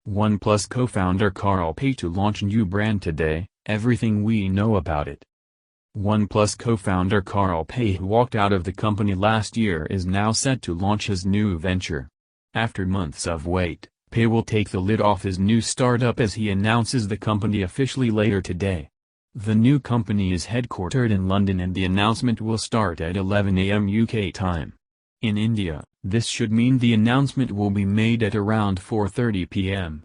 OnePlus co-founder Carl Pei to launch new brand today, everything we know about it. OnePlus co-founder Carl Pei, who walked out of the company last year, is now set to launch his new venture. After months of wait, Pei will take the lid off his new startup as he announces the company officially later today. The new company is headquartered in London and the announcement will start at 11 a.m. UK time. In India, this should mean the announcement will be made at around 4:30 p.m.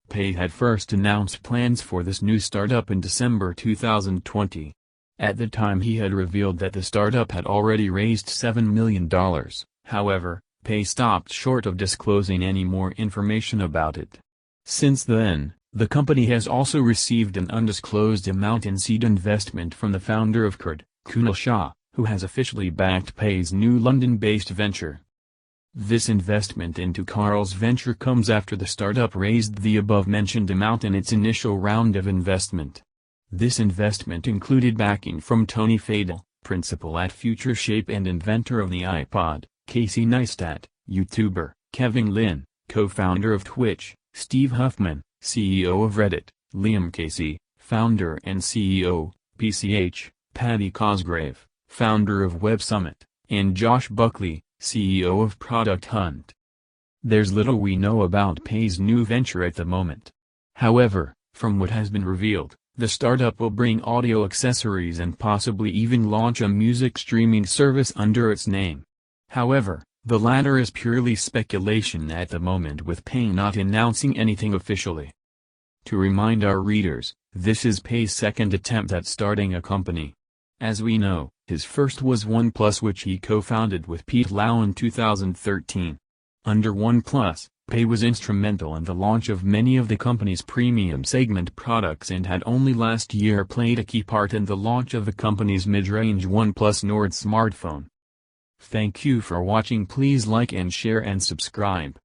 Pei had first announced plans for this new startup in December 2020. At the time he had revealed that the startup had already raised $7 million, however, Pei stopped short of disclosing any more information about it. Since then, the company has also received an undisclosed amount in seed investment from the founder of headquartered, Kunal Shah, who has officially backed Pei's new London-based venture. This investment into Carl's venture comes after the startup raised the above-mentioned amount in its initial round of investment. This investment included backing from Tony Fadell, principal at Future Shape and inventor of the iPod, Casey Neistat, YouTuber, Kevin Lin, co-founder of Twitch, Steve Huffman, CEO of Reddit, Liam Casey, founder and CEO, PCH, Paddy Cosgrave, founder of Web Summit, and Josh Buckley, CEO of Product Hunt. There's little we know about Pei's new venture at the moment. However, from what has been revealed, the startup will bring audio accessories and possibly even launch a music streaming service under its name. However, the latter is purely speculation at the moment, with Pei not announcing anything officially. To remind our readers, this is Pei's second attempt at starting a company. As we know, his first was OnePlus, which he co-founded with Pete Lau in 2013. Under OnePlus, Pei was instrumental in the launch of many of the company's premium segment products and had only last year played a key part in the launch of the company's mid-range OnePlus Nord smartphone. Thank you for watching. Please like and share and subscribe.